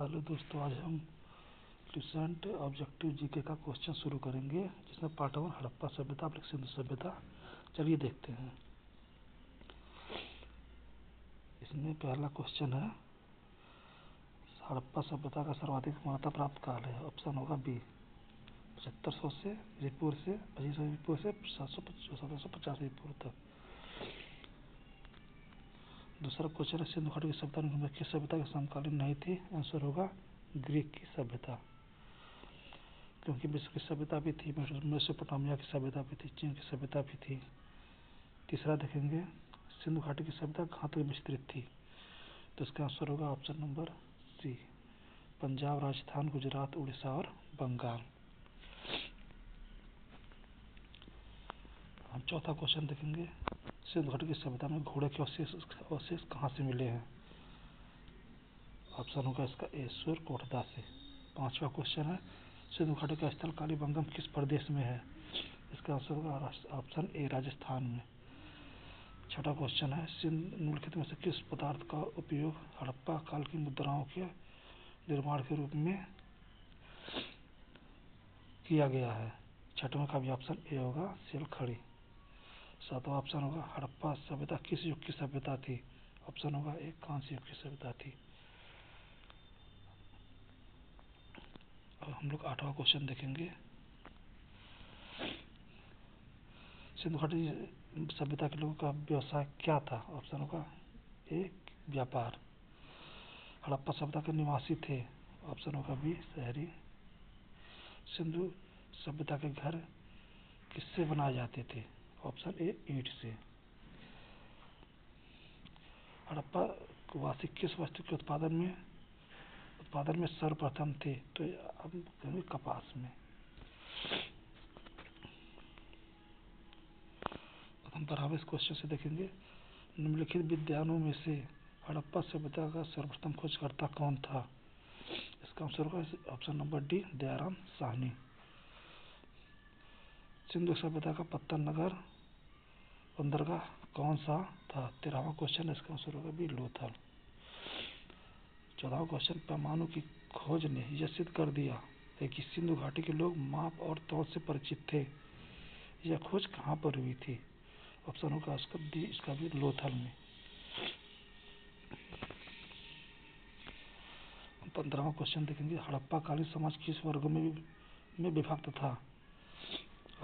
Hello दोस्तों, आज हम रिसेंट ऑब्जेक्टिव जीके का क्वेश्चन शुरू करेंगे, जिसमें पार्ट 1 हड़प्पा सभ्यता और सिंधु सभ्यता। चलिए देखते हैं। इसमें पहला क्वेश्चन है, हड़प्पा सभ्यता का सर्वाधिक मान्यता प्राप्त काल है। ऑप्शन होगा बी 7500 से ईसा पूर्व से 2500 ईसा पूर्व से 1750 ईसा पूर्व तक। दूसरा क्वेश्चन है, सिंधु घाटी की सभ्यता में किस सभ्यता के समकालीन नहीं थी। आंसर होगा ग्रीक की सभ्यता, क्योंकि मिस्र की सभ्यता भी थी, मेसोपोटामिया की सभ्यता भी थी, चीन की सभ्यता भी थी। तीसरा देखेंगे, सिंधु घाटी की सभ्यता कहाँ तक विस्तृत थी। तो इसका आंसर होगा option number C, Punjab, Rajasthan, Gujarat, Orissa और बंगाल। हम चौथा क्वेश्चन देखेंगे, सिंधु घाटी की सभ्यता में घोड़े के अवशेष कहाँ से मिले हैं। ऑप्शन होगा इसका ए, सूर्यकोटदा से। पांचवा क्वेश्चन है, सिंधु घाटी का स्थल कालीबंगम किस प्रदेश में है। इसका आंसर होगा ऑप्शन ए, राजस्थान में। छठा क्वेश्चन है, निम्नलिखित में से किस पदार्थ का उपयोग हड़प्पा काल की मुद्राओं के निर्माण के रूप में किया गया है। छठवें का भी ऑप्शन ए होगा, सेलखड़ी। सातवां ऑप्शन होगा, हड़प्पा सभ्यता किस युग की सभ्यता थी। ऑप्शन होगा ए, कांस्य युग की सभ्यता थी। अब हम लोग आठवां क्वेश्चन देखेंगे, सिंधु घाटी सभ्यता के लोगों का व्यवसाय क्या था। ऑप्शन होगा ए, व्यापार। हड़प्पा सभ्यता के निवासी थे। ऑप्शन होगा बी, शहरी। सिंधु सभ्यता के घर किससे बनाए जाते थे। ऑप्शन ए, ईंट से। हड़प्पा वासी किस वस्तु के उत्पादन में सर्वप्रथम थे। तो अब कहेंगे कपास में। हम 12वें क्वेश्चन से देखेंगे, निम्नलिखित विद्वानों में से हड़प्पा सभ्यता का सर्वप्रथम खोजकर्ता कौन था। इसका आंसर होगा option number D, Dayaram Sahni. Sindhu सभ्यता का पत्तन नगर बंदरगाह कौन सा था। 13वां क्वेश्चन, इसका आंसर होगा बी, लोथल। 14वां क्वेश्चन, परमाणु की खोज ने यह सिद्ध कर दिया है कि सिंधु घाटी के लोग माप और तौल से परिचित थे। यह खोज कहाँ पर हुई थी। ऑप्शन होगा इसका भी लोथल में। 15वां क्वेश्चन देखेंगे, हड़प्पा कालीन समाज किस वर्गों में विभक्त था।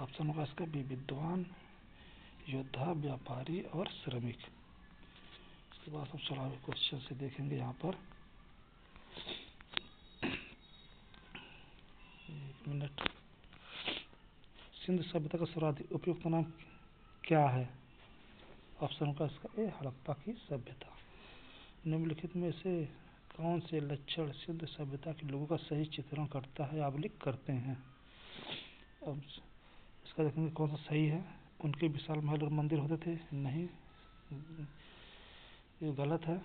ऑप्शन होगा इसका बी, विद्वान, योद्धा, व्यापारी और श्रमिक। इसके बाद हम 16वें क्वेश्चन से देखेंगे, यहाँ पर एक मिनट। सिंधु सभ्यता का सर्वाधिक उपयुक्त नाम क्या है। ऑप्शन होगा इसका ए, हड़प्पा की सभ्यता। निम्नलिखित में से कौन से लक्षण सिंधु सभ्यता के लोगों का सही चित्रण करता है, आबलिक करते हैं। अब इसका देखेंगे कौन सा सही है। उनके विशाल महल और मंदिर होते थे। नहीं, ये गलत है।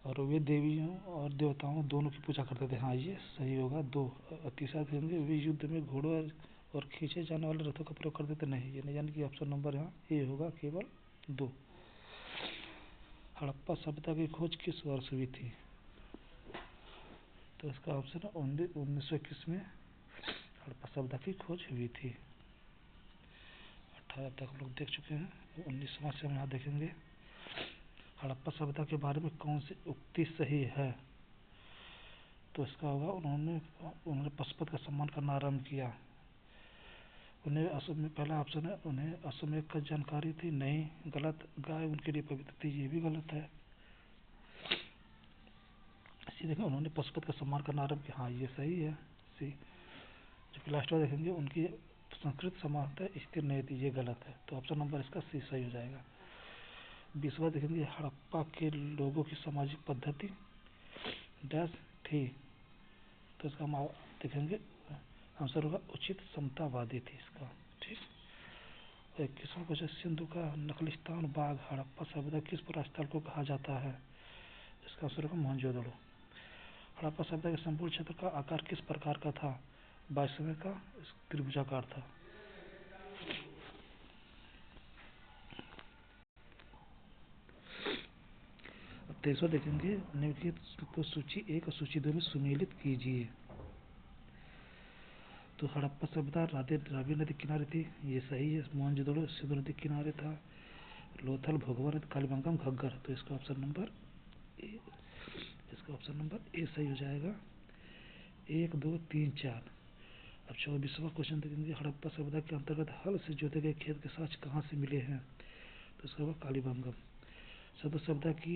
और वे देवियों और देवताओं दोनों की पूजा करते थे। हाँ, ये सही होगा 2। तीसरा देखेंगे, वे युद्ध में घोड़ों और खींचे जाने वाले रथों का प्रयोग करते थे। नहीं, ये नहीं, यानी कि ऑप्शन नंबर यहाँ ए होगा, केवल 2। हड़प्पा सभ्यता की खोज किस वर्ष हुई थी। तो इसका ऑप्शन है 1921 में हड़प्पा सभ्यता की खोज हुई थी। 18 तक हम लोग देख चुके हैं। 19वां से हम यहाँ देखेंगे, हड़प्पा सभ्यता के बारे में कौन सी उक्ति सही है। तो इसका होगा, उन्होंने पशुपत का सम्मान करना आरंभ किया। उन्हें पहला ऑप्शन है, उन्हें अश्वमेध का जानकारी थी। नहीं, गलत। गाय उनके लिए पवित्र थी। ये भी गलत है। सी देखें, उन्होंने पशुपत का सम्मान करना आरंभ किया। हाँ, ये सही है, सी। जो लास्ट में देखेंगे, उनकी संस्कृत समानता स्थिर नहीं थी। ये गलत है। तो ऑप्शन नंबर इसका सी सही हो जाएगा। 20वां देखेंगे, हड़प्पा के लोगों की सामाजिक पद्धति डैश थी। तो इसका हम देखेंगे आंसर होगा उचित समतावादी थी इसका। ठीक। 21वां क्वेश्चन, सिंधु का नखलिस्तान बाग हड़प्पा सभ्यता किस पुरास्थल को कहा जाता है। इसका आंसर होगा मोहनजोदड़ो। हड़प्पा सभ्यता के संपूर्ण क्षेत्र का आकार किस प्रकार का था। 22वें का त्रिभुजाकार था। 23वां देखेंगे, निम्नलिखित को सूची 1 और सूची 2 में सुमेलित कीजिए। तो हड़प्पा सभ्यता रावी नदी किनारे थी, ये सही है। मोहनजोदड़ो सिंधु नदी किनारे था। लोथल भोगवा नदी, कालीबंगम घग्गर, तो इसका ऑप्शन नंबर ए सही हो जाएगा। 1 2 3 4। अब 24वां क्वेश्चन देखेंगे, हड़प्पा सभ्यता के अंतर्गत हल से जोते गए खेत के साक्ष्य कहाँ से मिले हैं? तो इसका होगा कालीबंगम। सिंधु सभ्यता की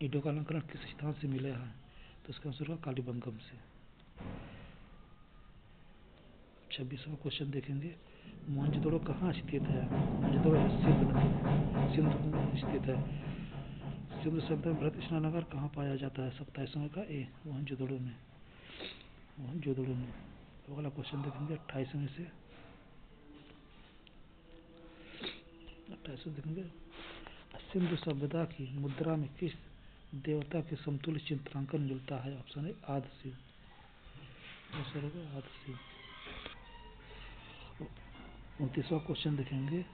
ईंटों का अलंकरण किस स्थान से मिला है? तो इसका आंसर होगा कालीबंगम से। 26वां क्वेश्चन देखेंगे, मोहनजोदड़ो कहाँ स्थित है? मोहनजोदड़ो सिंध में स्थित है। सिंधु सभ्यता में बृहत स्नानागार कहाँ पाया जाता है? 27वां का ए, मोहनजोदड़ो में। अगला क्वेश्चन देखेंगे 28वें से। 28वें देखेंगे, सिंधु सभ्यता की मुद्रा में किस देवता के समतुल्य चित्रांकन मिलता है? ऑप्शन है आदि शिव। 29वां क्वेश्चन देखेंगे,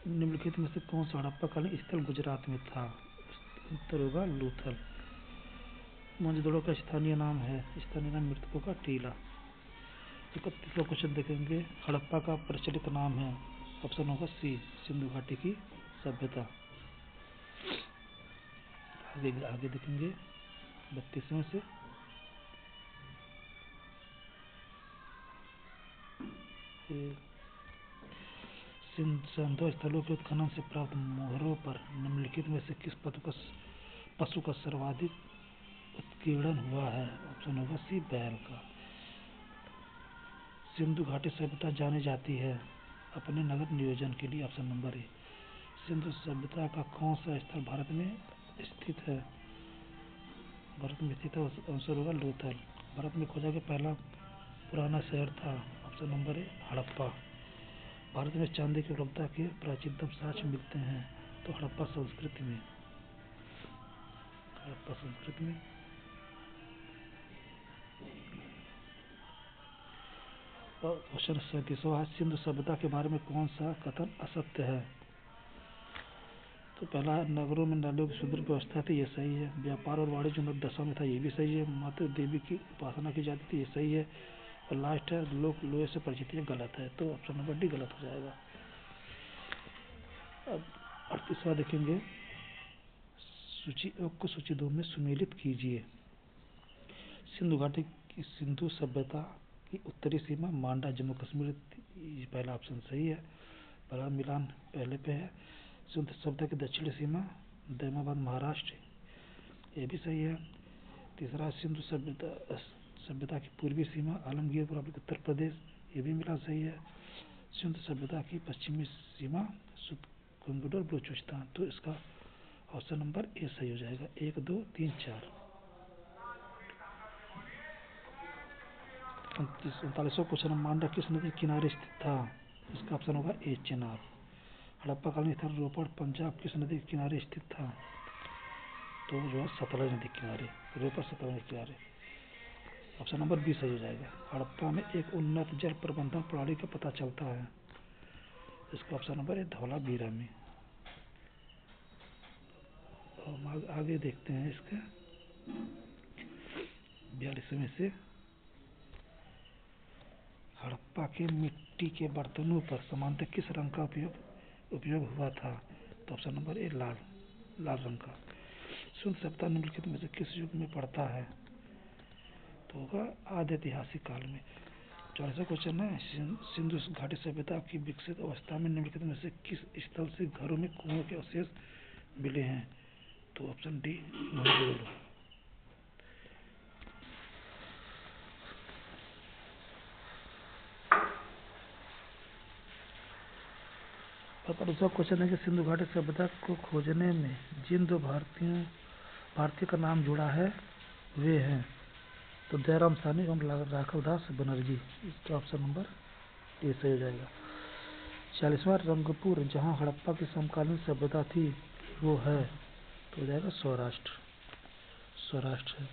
निम्नलिखित में से कौन सा हड़प्पाकालीन स्थल गुजरात में था? उत्तर होगा लोथल। मोहनजोदड़ो का स्थानीय नाम मृतकों का टीला। 31वां क्वेश्चन देखेंगे, हड़प्पा का प्रचलित नाम है? ऑप्शन होगा सी, सिंधु घाटी की सभ्यता। आगे देखेंगे 32वें से। सिंधु स्थलों के उत्खनन से प्राप्त मोहरों पर निम्नलिखित में से किस पशु का सर्वाधिक उत्कीर्णन हुआ है? ऑप्शन होगा सी, बैल का। सिंधु घाटी सभ्यता जानी जाती है अपने नगर नियोजन के लिए। Option number A. सिंधु सभ्यता का कौन सा स्थल भारत में स्थित है? आंसर होगा लोथल। भारत में खोजा गया पहला पुराना शहर था। Option number A, Harappa. Bharat में चांदी की उपलब्धता के प्राचीनतम साक्ष्य मिलते हैं तो हड़प्पा संस्कृति में। क्वेश्चन 37वां, सिंधु सभ्यता के बारे में कौन सा कथन असत्य है? तो पहला, नगरों में नालियों की सुदृढ़ व्यवस्था थी, ये सही है। व्यापार और वाणिज्य उन्नत दशा में था, ये भी सही है। मातृ देवी की उपासना की जाती थी, ये सही है। और लास्ट है, लोग लोहे से परिचित, ये गलत है। तो ऑप्शन नंबर डी गलत हो जाएगा। अब 38वां देखेंगे, सूची 1 को सूची 2 में सुमेलित कीजिए। सिंधु घाटी की सिंधु सभ्यता की उत्तरी सीमा मांडा जम्मू कश्मीर थी, पहला ऑप्शन सही है। पहला मिलान पहले पे है। सिंधु सभ्यता की दक्षिणी सीमा दैमाबाद महाराष्ट्र, ये भी सही है। तीसरा, सिंधु सभ्यता की पूर्वी सीमा आलमगीर उत्तर प्रदेश, ये भी मिलान सही है। सिंधु सभ्यता की पश्चिमी सीमा कुंगुड और बलूचिस्तान, तो इसका ऑप्शन नंबर ए सही हो जाएगा। 1 2 3 4। 39वां क्वेश्चन, मांडा किस नदी के किनारे स्थित था? इसका ऑप्शन होगा ए, चेनाब। हड़प्पाकालीन स्थल रोपड़ पंजाब किस नदी के किनारे स्थित था? तो जो है सतलज नदी के किनारे, रोपड़ सतलज नदी के किनारे। ऑप्शन नंबर बी सही हो जाएगा। हड़प्पा में एक उन्नत जल प्रबंधन प्रणाली का पता चलता है, इसका ऑप्शन नंबर है धौला बीरा में। और आगे देखते हैं इसका 42वें से, हड़प्पा के मिट्टी के बर्तनों पर सामान्यतः किस रंग का उपयोग हुआ था? तो ऑप्शन नंबर ए, लाल रंग का। सिंधु सभ्यता निम्नलिखित में से किस युग में पड़ता है? तो होगा आदि ऐतिहासिक काल में। 44वां क्वेश्चन है, सिंधु घाटी सभ्यता की विकसित अवस्था में निम्नलिखित में से किस स्थल से घरों में कुओं के अवशेष मिले हैं? तो ऑप्शन डी, मोहनजोदड़ो। 45वां क्वेश्चन है कि सिंधु घाटी सभ्यता को खोजने में जिन 2 भारतीय का नाम जुड़ा है वे हैं? तो दयाराम साहनी एवं राघवदास बनर्जी, इसका ऑप्शन नंबर ए सही हो जाएगा। 46वां, रंगपुर जहां हड़प्पा की समकालीन सभ्यता थी वो है? तो हो जाएगा सौराष्ट्र है।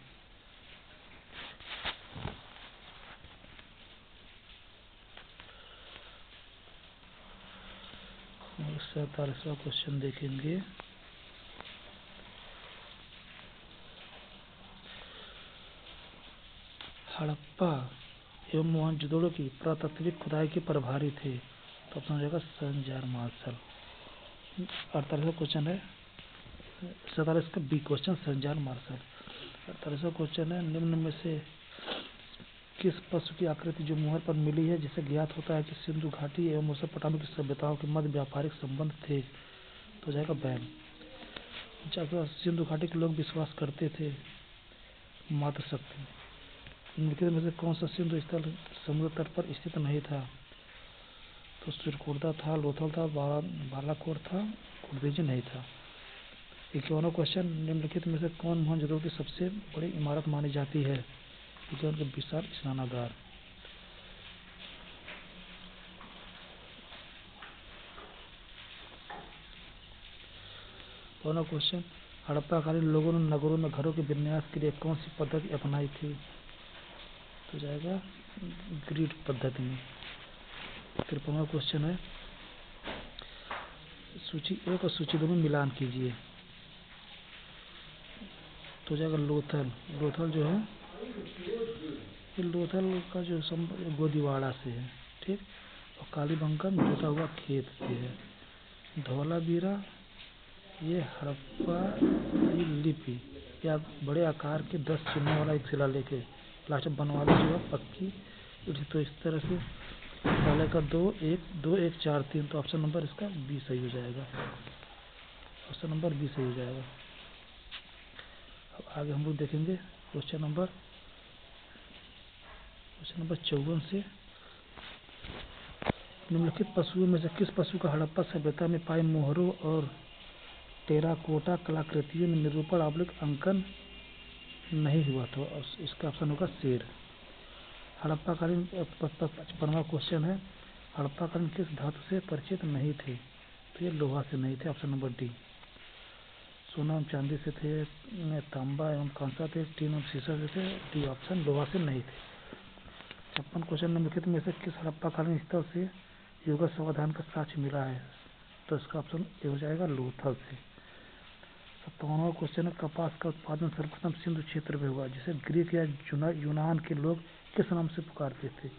47वां क्वेश्चन देखेंगे, हड़प्पा एवं मोहनजोदड़ो की पुरातात्विक खुदाई के प्रभारी थे, तो ऑप्शन हो जाएगा सन जॉन मार्शल। 48वां क्वेश्चन है, 47 का बी क्वेश्चन सन जॉन मार्शल। 48वां क्वेश्चन है, निम्न में से किस पशु की आकृति जो मुहर पर मिली है जिसे ज्ञात होता है कि सिंधु घाटी एवं मेसोपोटामिया की सभ्यताओं के मध्य व्यापारिक संबंध थे, तो हो जाएगा बैल। सिंधु घाटी के लोग विश्वास करते थे मातृशक्ति। निम्नलिखित में से कौन सा सिंधु स्थल समुद्र तट पर स्थित नहीं था, तो सिरकुर्दा था, लोथल था, बालाकोट था, कुर्देजी नहीं था। 51वां क्वेश्चन, निम्नलिखित में से कौन मोहनजोदड़ो की सबसे बड़ी इमारत मानी जाती है, उनका विशाल स्नानागार। 52वां क्वेश्चन, हड़प्पाकालीन लोगों ने नगरों में घरों के विन्यास के लिए कौन सी पद्धति अपनाई थी, तो जाएगा ग्रिड पद्धति में। 53वां क्वेश्चन है, सूची 1 और सूची 2 में मिलान कीजिए, तो जाएगा लोथल। लोथल जो है, ये लोथल का जो गोदीवाड़ा से है, ठीक, और कालीबंगन जोता हुआ खेत से है। धौलावीरा ये हड़प्पा की लिपि या बड़े आकार के 10 चिन्हों वाला एक शिलालेख है। लास्ट में बनवाली जो है पक्की, तो इस तरह से पहले का 2 1 4 3, तो ऑप्शन नंबर इसका बी सही हो जाएगा। ऑप्शन नंबर बी सही हो जाएगा। अब आगे हम लोग देखेंगे क्वेश्चन नंबर 54 से, निम्नलिखित पशुओं में से किस पशु का हड़प्पा सभ्यता में पाए मोहरों और टेराकोटा कलाकृतियों में निरूपण अंकन नहीं हुआ था, इसका ऑप्शन होगा शेर। हड़प्पाकालीन 55वां क्वेश्चन है, हड़प्पाकालीन किस धातु से परिचित नहीं थे, तो ये लोहा से नहीं थे, ऑप्शन नंबर डी। सोना एवं चांदी से थे, तांबा एवं कांसा थे, टीन एवं शीशा से थे, डी ऑप्शन लोहा से नहीं थे। 56वां क्वेश्चन, निम्नलिखित में से किस हड़प्पाकालीन स्थल से युगल समाधान का साक्ष्य मिला है, तो इसका ऑप्शन ए हो जाएगा लोथल से। 57वां क्वेश्चन है, कपास का उत्पादन सर्वप्रथम सिंधु क्षेत्र में हुआ, जिसे ग्रीक या यूनान के लोग किस नाम से पुकारते थे,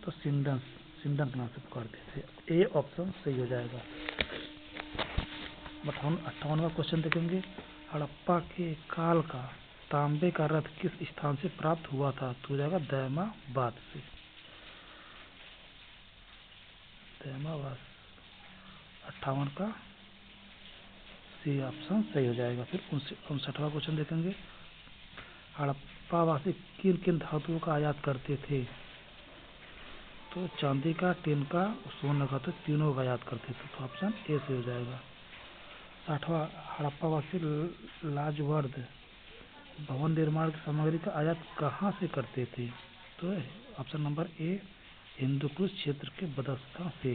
तो सिंडन के नाम से पुकारते थे। ए ऑप्शन सही हो जाएगा। 58वां क्वेश्चन देखेंगे, हड़प्पा के काल का तांबे का रथ किस स्थान से प्राप्त हुआ था, तो हो जाएगा दैमाबाद से। दैमाबाद 58 का सी ऑप्शन सही हो जाएगा। फिर 59वां क्वेश्चन देखेंगे, हड़प्पावासी किन किन धातुओं का आयात करते थे, तो चांदी का, टिन का, सोने का, तो तीनों का आयात करते थे, तो ऑप्शन ए से हो जाएगा। 60वां, हड़प्पावासी लाजवर्द भवन निर्माण की सामग्री का आयात कहाँ से करते थे, तो ऑप्शन नंबर ए हिंदूकुश क्षेत्र के बदख्शां से।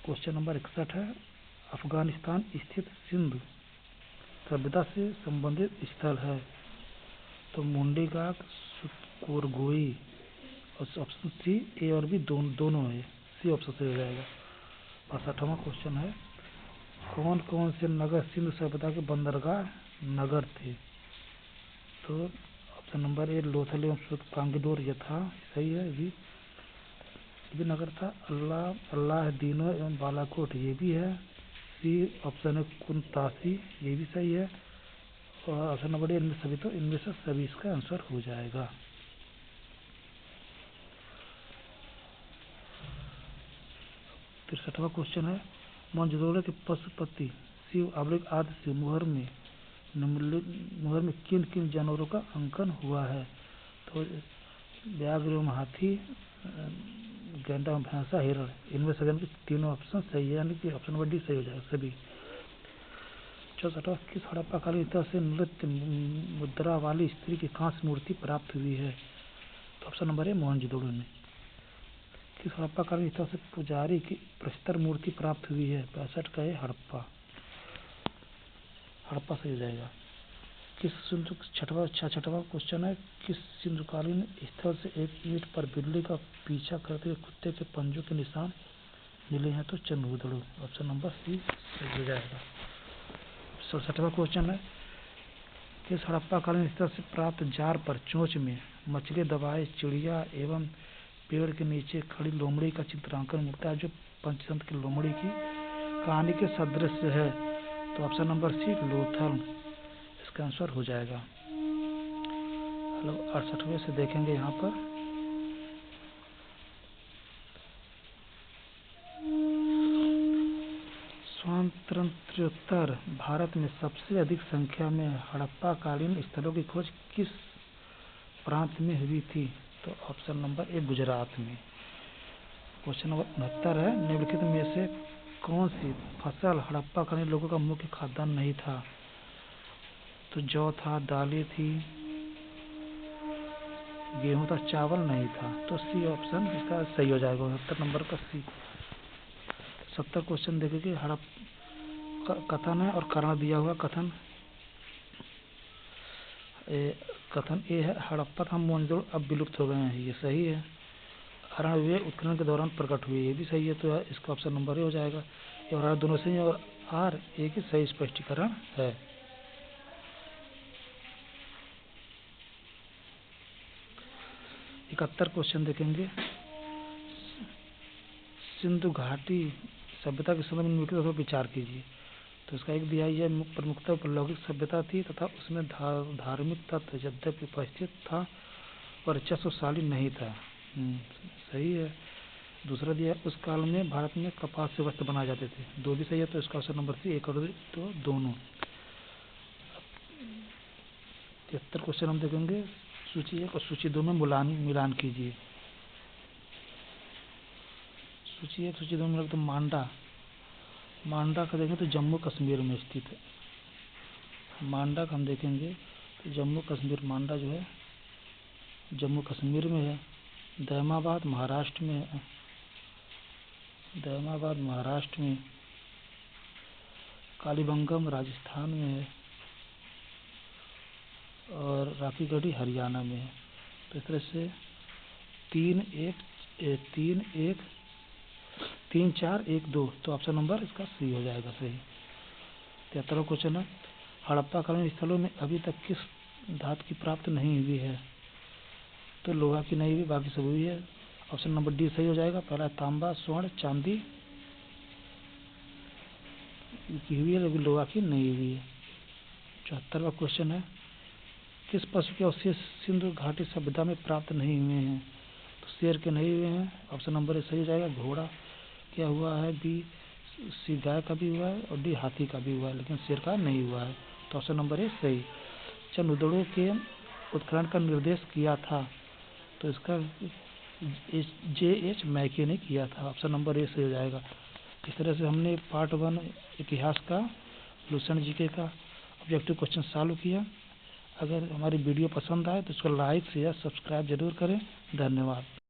क्वेश्चन नंबर 61 है, अफगानिस्तान स्थित सिंधु सभ्यता से संबंधित स्थल है, तो मुंडीगाग, कोरगोई, और ऑप्शन सी ए और बी दोनों है, सी ऑप्शन से हो जाएगा। 62वां क्वेश्चन है, कौन कौन से नगर सिंधु सभ्यता के बंदरगाह नगर थे, तो ऑप्शन नंबर ए लोथल एवं कांगीडोर यथा सही है, भी नगर था। अल्लाह दीनो एवं बालाकोट ये भी है, सी ऑप्शन है कुनतासी ये भी सही है, और ऑप्शन नंबर ए इनमें सभी, तो इनमें से सभी इसका आंसर हो जाएगा। 63वां क्वेश्चन है, मोहनजोदड़ो के पशुपति शिव आदि शिव मुहर में किन किन जानवरों का अंकन हुआ है, तो व्याघ्र एवं हाथी, गैंडा एवं भैंसा, हिरण, इनमें से तीनों ऑप्शन सही है, यानी कि ऑप्शन नंबर डी सही हो जाएगा सभी। 64वां, किस हड़प्पाकालीन स्थल से नृत्य मुद्रा वाली स्त्री की कांस्य मूर्ति प्राप्त हुई है, तो ऑप्शन नंबर ए मोहनजोदड़ो में। किस हड़प्पाकालीन स्थल से पुजारी की प्रस्तर मूर्ति प्राप्त हुई है, 65 का है हड़प्पा सही हो जाएगा। किस सिंधु 66वां क्वेश्चन है, किस सिंधुकालीन स्थल से एक ईंट पर बिल्ली का पीछा करते हुए कुत्ते के पंजों के निशान मिले हैं, तो चंद्रभुदड़ो, ऑप्शन नंबर सी सही हो जाएगा। 67वां क्वेश्चन है, किस हड़प्पाकालीन स्थल से प्राप्त जार पर चोंच में मछली दबाए चिड़िया एवं पेड़ के नीचे खड़ी लोमड़ी का चित्रांकन मिलता है, जो पंचतंत्र की लोमड़ी की कहानी के सदृश है? तो ऑप्शन नंबर सी लोथल इसका आंसर हो जाएगा। 68वें से देखेंगे यहाँ पर। स्वातंत्र्योत्तर भारत में सबसे अधिक संख्या में हड़प्पाकालीन स्थलों की खोज किस प्रांत में हुई थी? तो ऑप्शन नंबर ए गुजरात में। क्वेश्चन नंबर 69 है, निम्नलिखित में से कौन सी फसल हड़प्पाकालीन लोगों का मुख्य खाद्यान्न नहीं था? तो जौ था, दालें थी, गेहूं था, चावल नहीं था। तो सी ऑप्शन इसका सही हो जाएगा। 69 नंबर का सी। 70 क्वेश्चन देखेंगे। कथन है और कारण दिया हुआ कथन ए है, हड़प्पा तथा मोहनजोदड़ो अब विलुप्त हो गए हैं, ये सही है। कारण वे उत्खनन के दौरान प्रकट हुए, ये भी सही है। तो इसका ऑप्शन नंबर ए हो जाएगा। और आर दोनों सही है और आर एक ही सही स्पष्टीकरण है। इकहत्तर क्वेश्चन देखेंगे। सिंधु घाटी सभ्यता के संदर्भ में निम्नलिखित पर विचार कीजिए। तो इसका एक दिया है, प्रमुखता पर लौकिक सभ्यता थी तथा उसमें धार्मिक तत्व यद्यपि उपस्थित था और वर्चस्वशाली नहीं था। सही है। दूसरा दिया है, उस काल में भारत में कपास से वस्त्र बनाए जाते थे, दो भी सही है। तो इसका ऑप्शन नंबर सी, एक और तो दोनों। 73 क्वेश्चन हम देखेंगे। सूची 1 और सूची 2 में मिलान कीजिए। सूची 1 सूची 2 में तो मांडा का देखें तो जम्मू कश्मीर में स्थित है। मांडा का हम देखेंगे तो जम्मू कश्मीर, मांडा जो है जम्मू कश्मीर में है। दैमाबाद महाराष्ट्र में है। दैमाबाद महाराष्ट्र में। कालीबंगम राजस्थान में है और राखीगढ़ी हरियाणा में है। तो इस तरह से 3 4 1 2। तो ऑप्शन नंबर इसका सी हो जाएगा सही। 73वां क्वेश्चन है, हड़प्पाकालीन स्थलों में अभी तक किस धातु की प्राप्ति नहीं हुई है? तो लोहा की नहीं हुई, बाकी सब हुई है। ऑप्शन नंबर डी सही हो जाएगा। पहला तांबा, स्वर्ण, चांदी की हुई है, लेकिन लोहा की नहीं हुई है। 74वां क्वेश्चन है, किस पशु के अवशेष सिंधु घाटी सभ्यता में प्राप्त नहीं हुए हैं? तो शेर के नहीं हुए हैं। ऑप्शन नंबर ए सही हो जाएगा। घोड़ा क्या हुआ है? बी सी गाय का भी हुआ है और डी हाथी का भी हुआ है, लेकिन शेर का नहीं हुआ है। तो ऑप्शन नंबर ए सही। चंद्रदड़ों के उत्खनन का निर्देश किया था? तो इसका J.H. मैके ने किया था। ऑप्शन नंबर ए सही हो जाएगा। इस तरह से हमने पार्ट 1 इतिहास का, लुसेंट जीके का ऑब्जेक्टिव क्वेश्चन सॉल्व किया। अगर हमारी वीडियो पसंद आए तो इसको लाइक शेयर सब्सक्राइब जरूर करें। धन्यवाद।